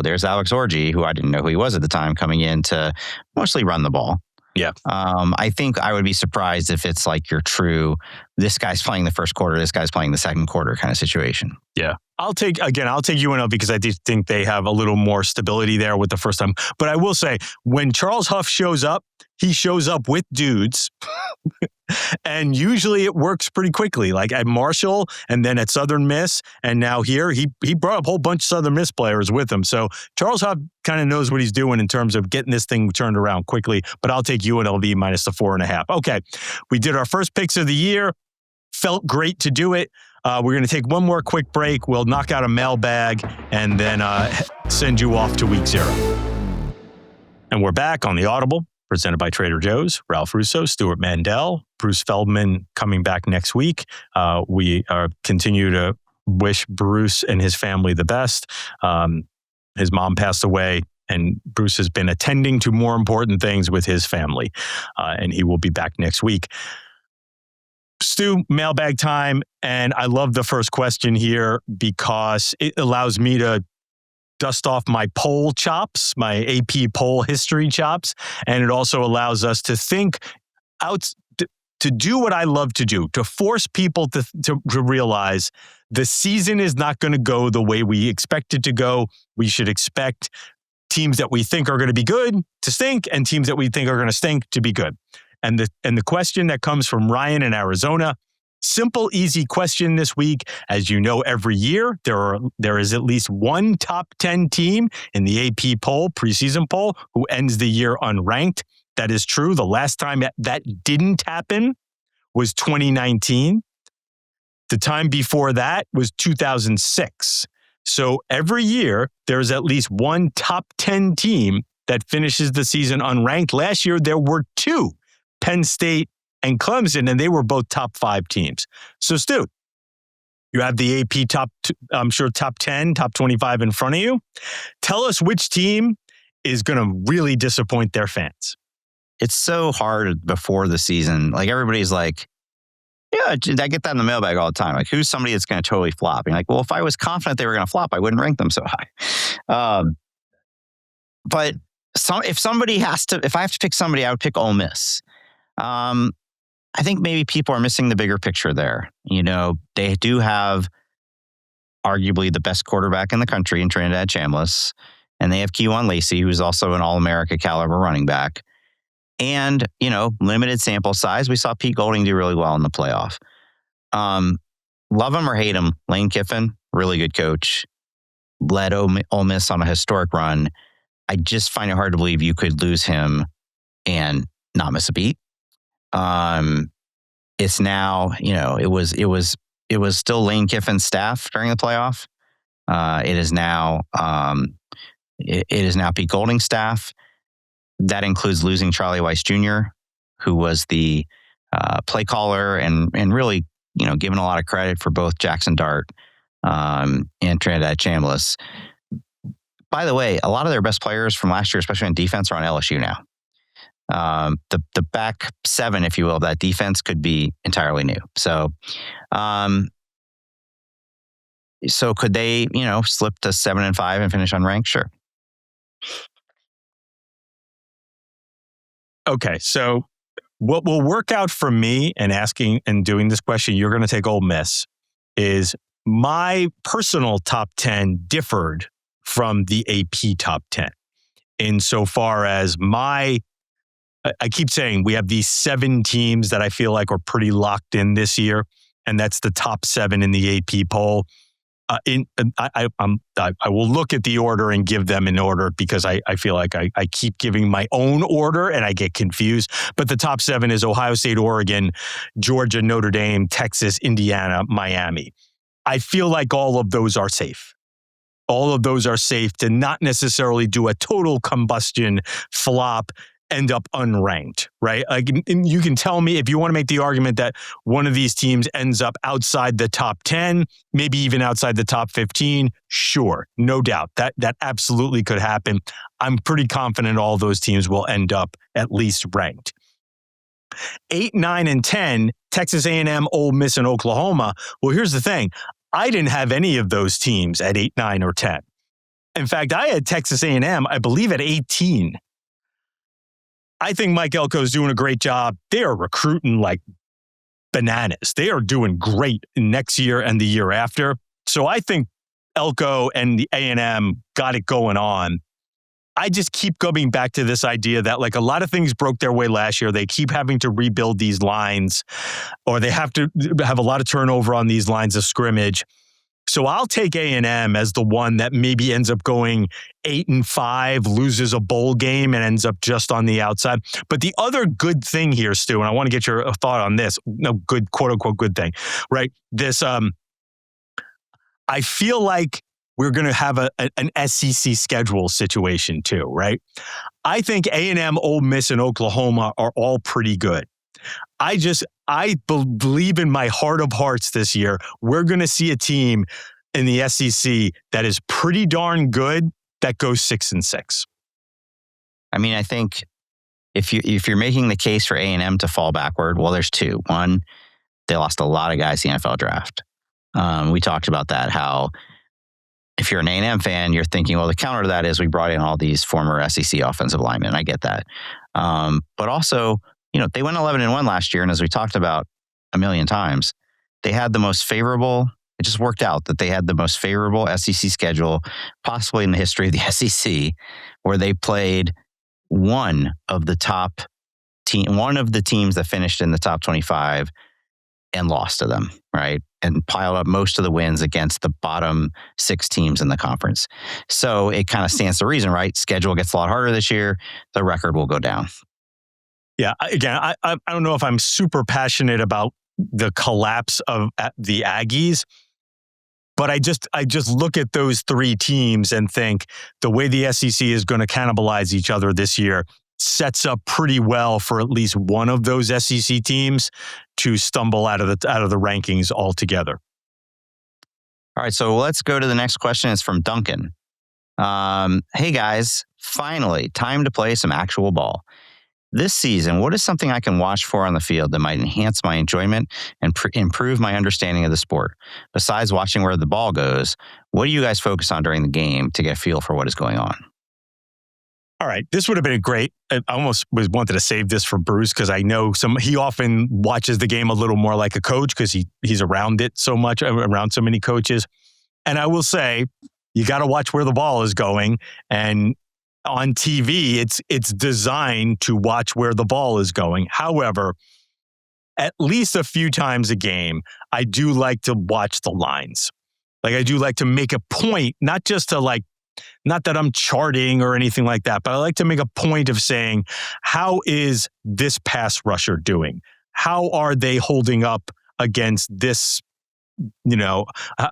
there's Alex Orji, who I didn't know who he was at the time, coming in to mostly run the ball. Yeah. I think I would be surprised if it's like your true, this guy's playing the first quarter, this guy's playing the second quarter kind of situation. Yeah. I'll take UNLV because I do think they have a little more stability there with the first time. But I will say, when Charles Huff shows up, he shows up with dudes. And usually it works pretty quickly, like at Marshall and then at Southern Miss. And now here, he brought up a whole bunch of Southern Miss players with him. So Charles Huff kind of knows what he's doing in terms of getting this thing turned around quickly. But I'll take UNLV minus the 4.5. Okay, we did our first picks of the year. Felt great to do it. We're going to take one more quick break. We'll knock out a mailbag and then send you off to week 0. And we're back on the Audible, presented by Trader Joe's. Ralph Russo, Stuart Mandel, Bruce Feldman coming back next week. We continue to wish Bruce and his family the best. His mom passed away, and Bruce has been attending to more important things with his family, and he will be back next week. Stu, mailbag time, and I love the first question here because it allows me to dust off my poll chops, my AP poll history chops, and it also allows us to think out, to do what I love to do, to force people to realize the season is not going to go the way we expect it to go. We should expect teams that we think are going to be good to stink, and teams that we think are going to stink to be good. And the question that comes from Ryan in Arizona, Simple, easy question this week. As you know, every year there is at least one top 10 team in the AP poll, preseason poll, who ends the year unranked. That is true. The last time that didn't happen was 2019. The time before that was 2006. So every year there's at least one top 10 team that finishes the season unranked. Last year there were two, Penn State and Clemson, and they were both top 5 teams. So, Stu, you have the AP top 10, top 25 in front of you. Tell us which team is going to really disappoint their fans. It's so hard before the season. Like, everybody's like, yeah, I get that in the mailbag all the time. Like, who's somebody that's going to totally flop? And like, well, if I was confident they were going to flop, I wouldn't rank them so high. But if I have to pick somebody, I would pick Ole Miss. I think maybe people are missing the bigger picture there. You know, they do have arguably the best quarterback in the country in Trinidad Chambliss, and they have Kejuan Lacey, who's also an All-America caliber running back. And, you know, limited sample size. We saw Pete Golding do really well in the playoff. Love him or hate him, Lane Kiffin, really good coach, led Ole Miss on a historic run. I just find it hard to believe you could lose him and not miss a beat. It's now, you know, it was still Lane Kiffin's staff during the playoff. It is now Pete Golding's staff. That includes losing Charlie Weiss Jr., who was the play caller and really, you know, given a lot of credit for both Jackson Dart and Trinidad Chambliss. By the way, a lot of their best players from last year, especially on defense, are on LSU now. The back 7, if you will, of that defense could be entirely new. So could they, you know, slip to 7-5 and finish unranked? Sure. Okay, so what will work out for me in asking and doing this question, you're going to take Ole Miss, is my personal top 10 differed from the AP top 10 insofar as I keep saying we have these 7 teams that I feel like are pretty locked in this year, and that's the top 7 in the AP poll. I will look at the order and give them in order because I feel like I keep giving my own order and I get confused. But the top 7 is Ohio State, Oregon, Georgia, Notre Dame, Texas, Indiana, Miami. I feel like all of those are safe. All of those are safe to not necessarily do a total combustion flop, end up unranked, right? Like, and you can tell me if you want to make the argument that one of these teams ends up outside the top 10, maybe even outside the top 15. Sure, no doubt. That absolutely could happen. I'm pretty confident all those teams will end up at least ranked. 8, 9, and 10, Texas A&M, Ole Miss, and Oklahoma. Well, here's the thing. I didn't have any of those teams at 8, 9, or 10. In fact, I had Texas A&M, I believe, at 18. I think Mike Elko is doing a great job. They are recruiting like bananas. They are doing great next year and the year after. So I think Elko and the A&M got it going on. I just keep going back to this idea that like a lot of things broke their way last year. They keep having to rebuild these lines, or they have to have a lot of turnover on these lines of scrimmage. So I'll take A&M as the one that maybe ends up going 8-5, loses a bowl game, and ends up just on the outside. But the other good thing here, Stu, and I want to get your thought on this, no good, quote unquote, good thing, right? This, I feel like we're going to have an SEC schedule situation too, right? I think A&M, Ole Miss, and Oklahoma are all pretty good. I believe in my heart of hearts this year, we're going to see a team in the SEC that is pretty darn good that goes 6-6. I mean, I think if you're making the case for A&M to fall backward, well, there's 2. One, they lost a lot of guys in the NFL draft. We talked about that, how if you're an A&M fan, you're thinking, well, the counter to that is we brought in all these former SEC offensive linemen. I get that. But also, you know, they went 11-1 last year. And as we talked about a million times, they had the most favorable, it just worked out that they had the most favorable SEC schedule possibly in the history of the SEC, where they played one of the teams that finished in the top 25 and lost to them, right? And piled up most of the wins against the bottom 6 teams in the conference. So it kind of stands to reason, right? Schedule gets a lot harder this year. The record will go down. Yeah. Again, I don't know if I'm super passionate about the collapse of the Aggies, but I just look at those 3 teams and think the way the SEC is going to cannibalize each other this year sets up pretty well for at least one of those SEC teams to stumble out of the rankings altogether. All right, so let's go to the next question. It's from Duncan. Hey guys, finally, time to play some actual ball. This season, what is something I can watch for on the field that might enhance my enjoyment and improve my understanding of the sport? Besides watching where the ball goes, what do you guys focus on during the game to get a feel for what is going on? All right, this would have been great. I almost wanted to save this for Bruce because I know he often watches the game a little more like a coach because he's around it so much, around so many coaches. And I will say, you got to watch where the ball is going. And on TV, it's designed to watch where the ball is going. However, at least a few times a game, I do like to watch the lines. Like I do like to make a point, not just to not that I'm charting or anything like that, but I like to make a point of saying, how is this pass rusher doing? How are they holding up against this?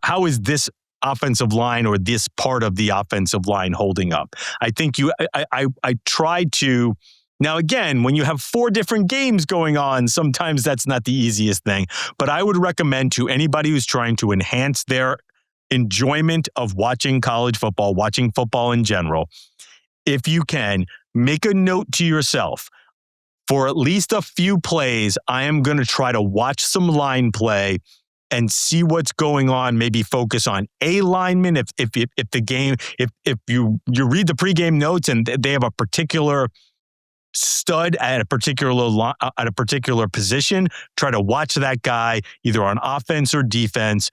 How is this offensive line or this part of the offensive line holding up? I think I tried to. Now, again, when you have 4 different games going on, sometimes that's not the easiest thing. But I would recommend to anybody who's trying to enhance their enjoyment of watching college football, watching football in general, if you can, make a note to yourself. For at least a few plays, I am going to try to watch some line play and see what's going on. Maybe focus on a lineman. If the game, if you read the pregame notes and they have a particular stud at a particular position, try to watch that guy either on offense or defense.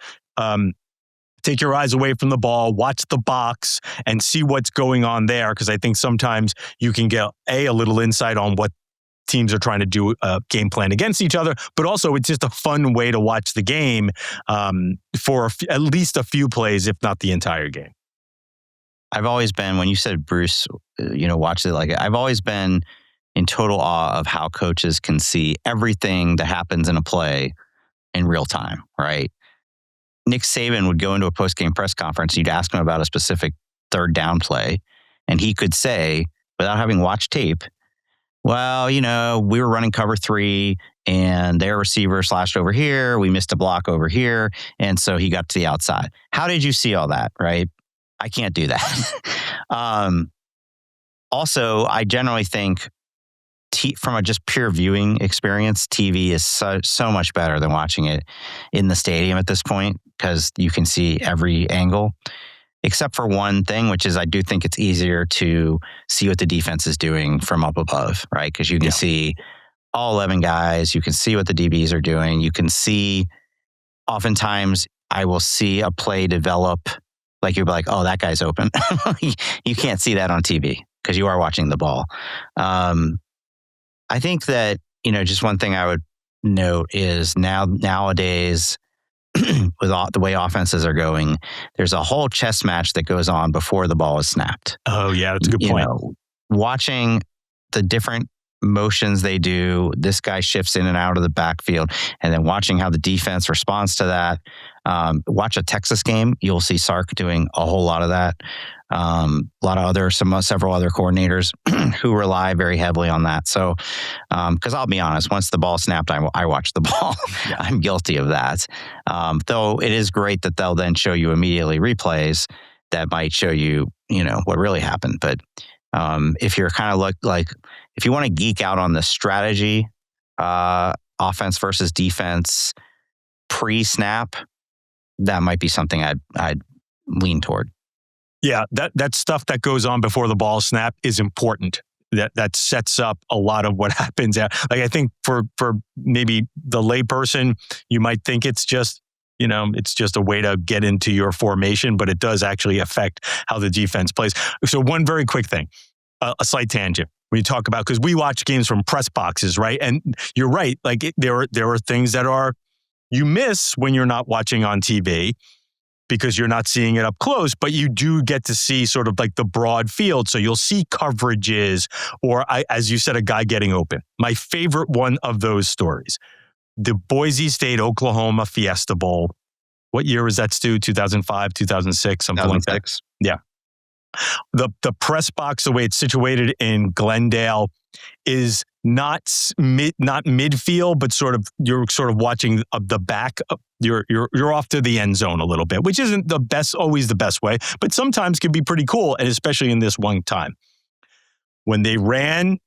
Take your eyes away from the ball, watch the box, and see what's going on there. Because I think sometimes you can get a little insight on what teams are trying to do a game plan against each other, but also it's just a fun way to watch the game for at least a few plays, if not the entire game. I've always been, when you said Bruce, watch it, I've always been in total awe of how coaches can see everything that happens in a play in real time, right? Nick Saban would go into a post-game press conference. You'd ask him about a specific 3rd down play, and he could say, without having watched tape, well, we were running cover 3 and their receiver slashed over here. We missed a block over here. And so he got to the outside. How did you see all that? Right? I can't do that. Also, I generally think from a just pure viewing experience, TV is so much better than watching it in the stadium at this point because you can see every angle. Except for one thing, which is I do think it's easier to see what the defense is doing from up above, right? Because you can see all 11 guys. You can see what the DBs are doing. You can see, oftentimes, I will see a play develop. Like you'll be like, oh, that guy's open. You can't see that on TV because you are watching the ball. I think that, just one thing I would note is nowadays, with the way offenses are going, there's a whole chess match that goes on before the ball is snapped. Oh, yeah, that's a good point. Watching the different motions they do, this guy shifts in and out of the backfield, and then watching how the defense responds to that. Watch a Texas game, you'll see Sark doing a whole lot of that. Several other coordinators who rely very heavily on that. So, because I'll be honest, once the ball snapped, I watch the ball. Yeah. I'm guilty of that. Though it is great that they'll then show you immediately replays that might show you, what really happened. But if you're kind of if you want to geek out on the strategy, offense versus defense pre-snap, that might be something I'd lean toward. Yeah, that stuff that goes on before the ball snap is important. That sets up a lot of what happens. I think for maybe the layperson, you might think it's just a way to get into your formation, but it does actually affect how the defense plays. So one very quick thing, a slight tangent. When you talk about, because we watch games from press boxes, right? And you're right. There are things that are you miss when you're not watching on TV because you're not seeing it up close, but you do get to see sort of like the broad field. So you'll see coverages or, as you said, a guy getting open. My favorite one of those stories, the Boise State, Oklahoma Fiesta Bowl. What year was that, Stu? 2005, 2006, something 2006. like that? Yeah. The press box, the way it's situated in Glendale, is not midfield, but you're sort of watching the back. You're off to the end zone a little bit, which isn't always the best way, but sometimes can be pretty cool, and especially in this one time when they ran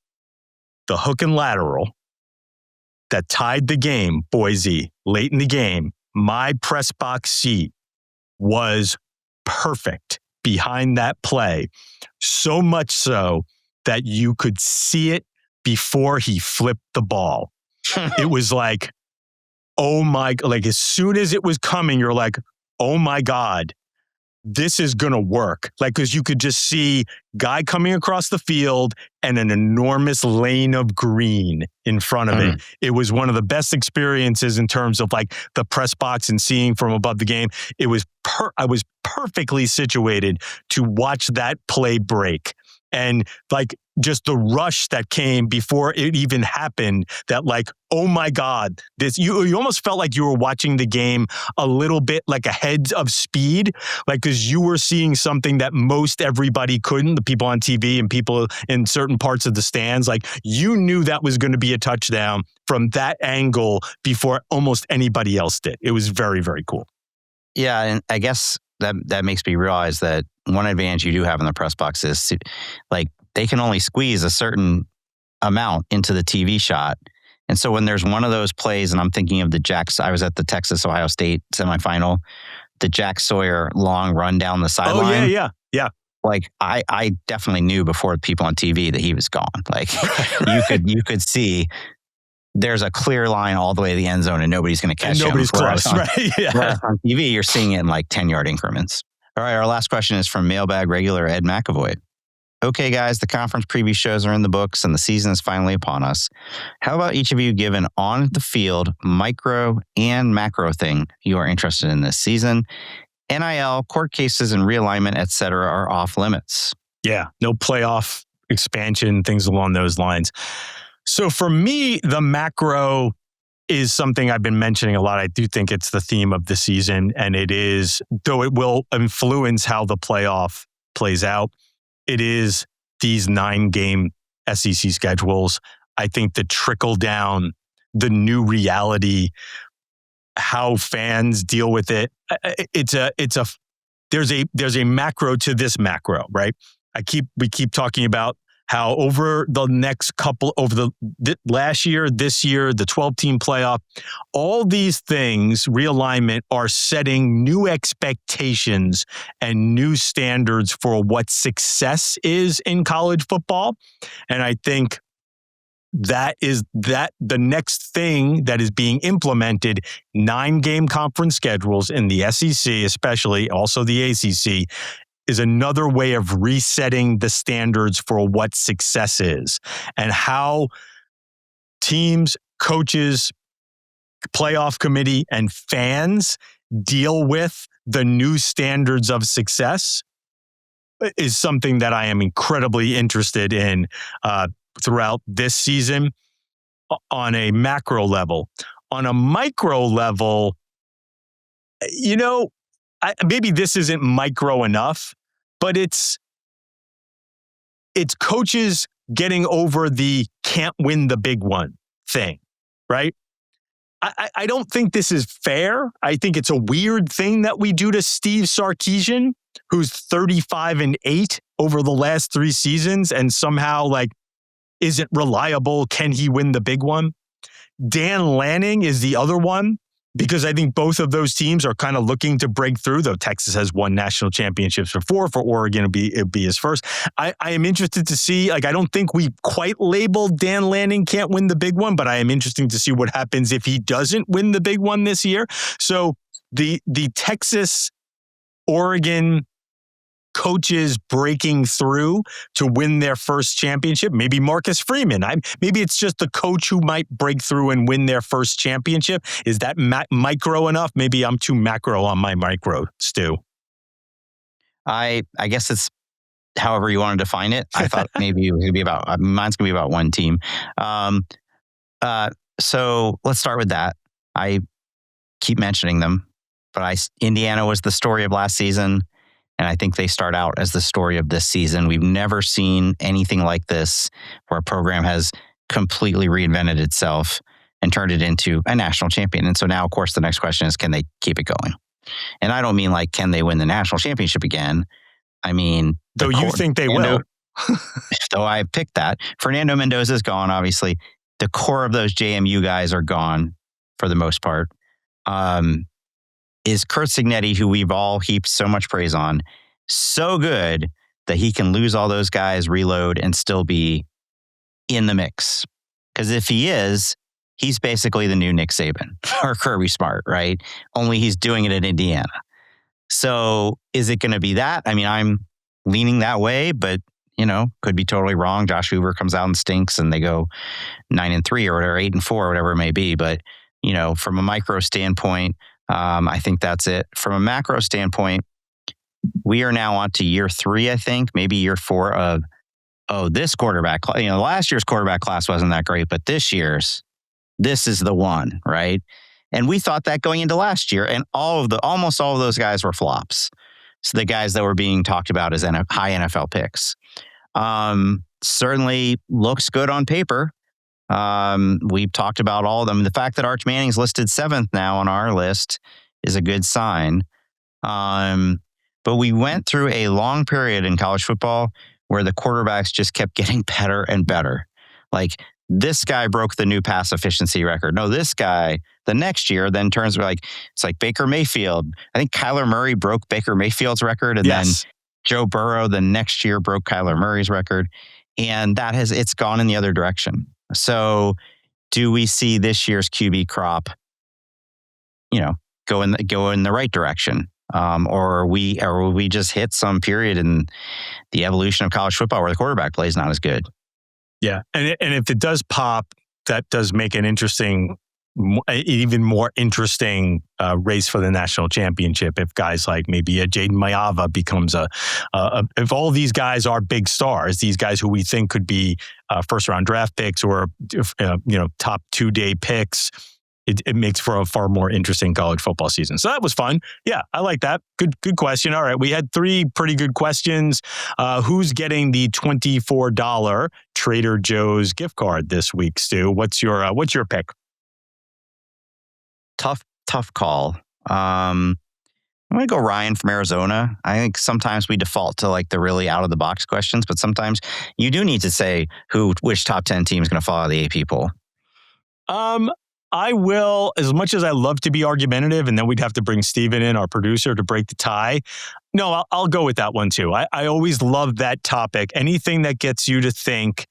the hook and lateral that tied the game, Boise, late in the game. My press box seat was perfect behind that play, so much so that you could see it before he flipped the ball. It was like, oh my, like as soon as it was coming, you're like, oh my God, this is going to work. Like, because you could just see guy coming across the field and an enormous lane of green in front of it. It was one of the best experiences in terms of like the press box and seeing from above the game. It was I was perfectly situated to watch that play break. And like just the rush that came before it even happened, that like, oh my God, this, you almost felt like you were watching the game a little bit like ahead of speed, like, because you were seeing something that most everybody couldn't, the people on TV and people in certain parts of the stands, like you knew that was going to be a touchdown from that angle before almost anybody else did. It was very, very cool. Yeah, and I guess that makes me realize that one advantage you do have in the press box is like they can only squeeze a certain amount into the TV shot. And so when there's one of those plays, and I'm thinking of I was at the Texas-Ohio State semifinal, the Jack Sawyer long run down the sideline. Oh, yeah. Like I definitely knew before the people on TV that he was gone. Like you could see there's a clear line all the way to the end zone and nobody's going to catch him. Nobody's close, right? Yeah. On TV, you're seeing it in like 10-yard increments. All right, our last question is from Mailbag regular Ed McAvoy. Okay, guys, the conference preview shows are in the books and the season is finally upon us. How about each of you give an on-the-field micro and macro thing you are interested in this season? NIL, court cases, and realignment, et cetera, are off limits. Yeah, no playoff expansion, things along those lines. So for me, the macro is something I've been mentioning a lot. I do think it's the theme of the season, and it is, though it will influence how the playoff plays out, it is these 9-game SEC schedules. I think the trickle down, the new reality, how fans deal with it. There's a macro to this macro, right? We keep talking about how over the last year, this year, the 12-team playoff, all these things, realignment, are setting new expectations and new standards for what success is in college football. And I think that the next thing that is being implemented, 9-game conference schedules in the SEC, especially also the ACC, is another way of resetting the standards for what success is and how teams, coaches, playoff committee, and fans deal with the new standards of success is something that I am incredibly interested in throughout this season on a macro level. On a micro level, maybe this isn't micro enough, but it's coaches getting over the can't win the big one thing, right? I don't think this is fair. I think it's a weird thing that we do to Steve Sarkisian, who's 35-8 over the last 3 seasons and somehow like isn't reliable. Can he win the big one? Dan Lanning is the other one, because I think both of those teams are kind of looking to break through, though Texas has won national championships before. For Oregon, it'd be his first. I am interested to see, I don't think we quite labeled Dan Lanning can't win the big one, but I am interested to see what happens if he doesn't win the big one this year. So the Texas-Oregon coaches breaking through to win their first championship? Maybe Marcus Freeman. Maybe it's just the coach who might break through and win their first championship. Is that micro enough? Maybe I'm too macro on my micro, Stu. I guess it's however you want to define it. I thought maybe it was going to be about, mine's going to be about one team. So let's start with that. I keep mentioning them, but Indiana was the story of last season, and I think they start out as the story of this season. We've never seen anything like this where a program has completely reinvented itself and turned it into a national champion. And so now, of course, the next question is, can they keep it going? And I don't mean like, can they win the national championship again? I mean, though you think they will. Though I picked that. Fernando Mendoza's gone, obviously. The core of those JMU guys are gone for the most part. Is Curt Cignetti, who we've all heaped so much praise on, so good that he can lose all those guys, reload, and still be in the mix? Because if he is, he's basically the new Nick Saban or Kirby Smart, right? Only he's doing it at Indiana. So is it going to be that? I mean, I'm leaning that way, but could be totally wrong. Josh Hoover comes out and stinks and they go 9-3 or whatever, 8-4 or whatever it may be. But, from a micro standpoint, I think that's it. From a macro standpoint, we are now on to year 3, I think, maybe year 4 of, this quarterback, last year's quarterback class wasn't that great, but this is the one, right? And we thought that going into last year, and almost all of those guys were flops. So the guys that were being talked about as high NFL picks. Certainly looks good on paper. We've talked about all of them. The fact that Arch Manning's listed 7th now on our list is a good sign. But we went through a long period in college football where the quarterbacks just kept getting better and better. Like, this guy broke the new pass efficiency record. No, this guy, the next year, then turns it's like Baker Mayfield. I think Kyler Murray broke Baker Mayfield's record, and then Joe Burrow the next year broke Kyler Murray's record. And it's gone in the other direction. So do we see this year's QB crop, go in the right direction? Or will we just hit some period in the evolution of college football where the quarterback play is not as good? Yeah. And if it does pop, that does make an even more interesting race for the national championship. If guys like maybe a Jaden Mayava becomes if all these guys are big stars, these guys who we think could be first round draft picks or, top 2-day picks, it makes for a far more interesting college football season. So that was fun. Yeah, I like that. Good question. All right, we had 3 pretty good questions. Who's getting the $24 Trader Joe's gift card this week, Stu? What's your pick? Tough call. I'm going to go Ryan from Arizona. I think sometimes we default to like the really out of the box questions, but sometimes you do need to say which top 10 team is going to follow the AP poll. I will, as much as I love to be argumentative, and then we'd have to bring Steven in, our producer, to break the tie. No, I'll go with that one too. I always love that topic. Anything that gets you to think,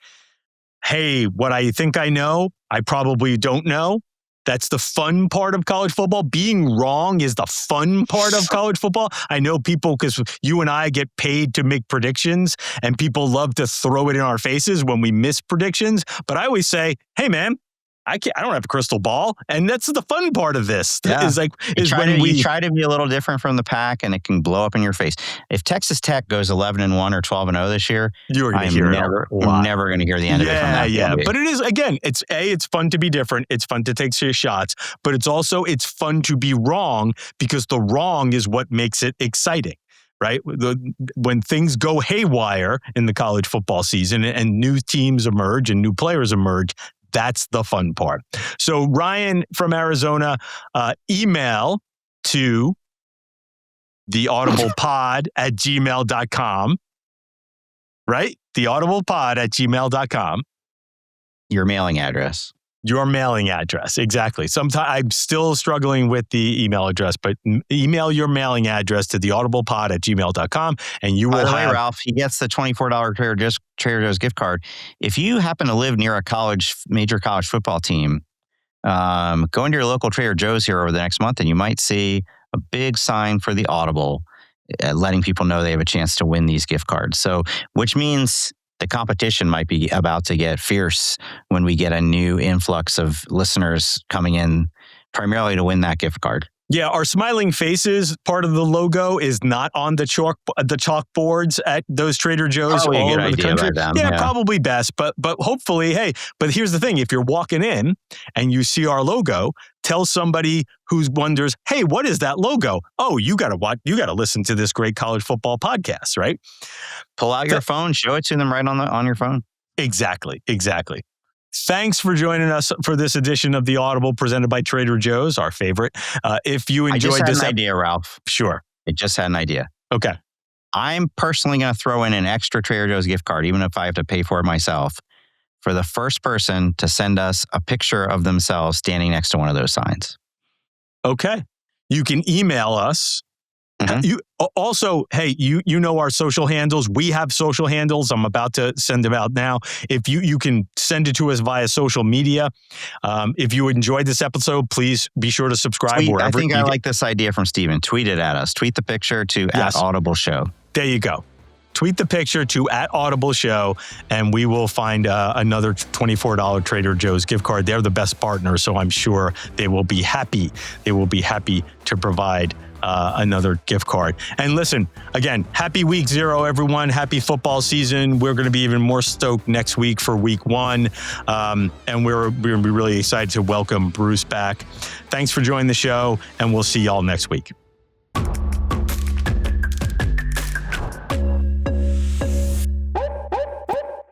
hey, what I think I know, I probably don't know. That's the fun part of college football. Being wrong is the fun part of college football. I know people, because you and I get paid to make predictions, and people love to throw it in our faces when we miss predictions. But I always say, hey, man, I don't have a crystal ball, and that's the fun part of this. Yeah. You try to be a little different from the pack, and it can blow up in your face. If Texas Tech goes 11-1 or 12-0 this year, you're going to hear never going to hear the end of it. From that movie. But it is, again, it's fun to be different. It's fun to take serious shots, but it's fun to be wrong, because the wrong is what makes it exciting. Right? When things go haywire in the college football season and new teams emerge and new players emerge, that's the fun part. So Ryan from Arizona, email to theaudiblepod@gmail.com, right? Theaudiblepod@gmail.com. Your mailing address. Your mailing address, exactly. Sometimes I'm still struggling with the email address, but email your mailing address to theaudiblepod@gmail.com, and you will. By the way, Ralph, he gets the $24 Trader Joe's gift card. If you happen to live near a major college football team, go into your local Trader Joe's here over the next month, and you might see a big sign for the Audible. letting people know they have a chance to win these gift cards. So, which means the competition might be about to get fierce when we get a new influx of listeners coming in primarily to win that gift card. Yeah, our smiling faces part of the logo is not on the chalkboards at those Trader Joe's Probably all a good over the idea country. by them, Yeah, yeah. probably best, but hopefully, hey, but here's the thing, if you're walking in and you see our logo, tell somebody who wonders, "Hey, what is that logo?" "Oh, you got to listen to this great college football podcast," right? Pull out your phone, show it to them right on your phone. Exactly. Thanks for joining us for this edition of the Audible presented by Trader Joe's, our favorite. If you enjoyed this idea, Ralph. Sure. I just had an idea. Okay. I'm personally going to throw in an extra Trader Joe's gift card, even if I have to pay for it myself, for the first person to send us a picture of themselves standing next to one of those signs. Okay. You can email us. You also, hey, you know our social handles. We have social handles. I'm about to send them out now. If you can send it to us via social media. If you enjoyed this episode, please be sure to subscribe wherever. I like this idea from Steven. Tweet it at us. Tweet the picture to @Audible Show. There you go. Tweet the picture to @Audible Show, and we will find another $24 Trader Joe's gift card. They're the best partner, so I'm sure they will be happy. They will be happy to provide another gift card. And listen, again, happy week 0, everyone. Happy football season. We're going to be even more stoked next week for week 1. And we're going to be really excited to welcome Bruce back. Thanks for joining the show, and we'll see y'all next week.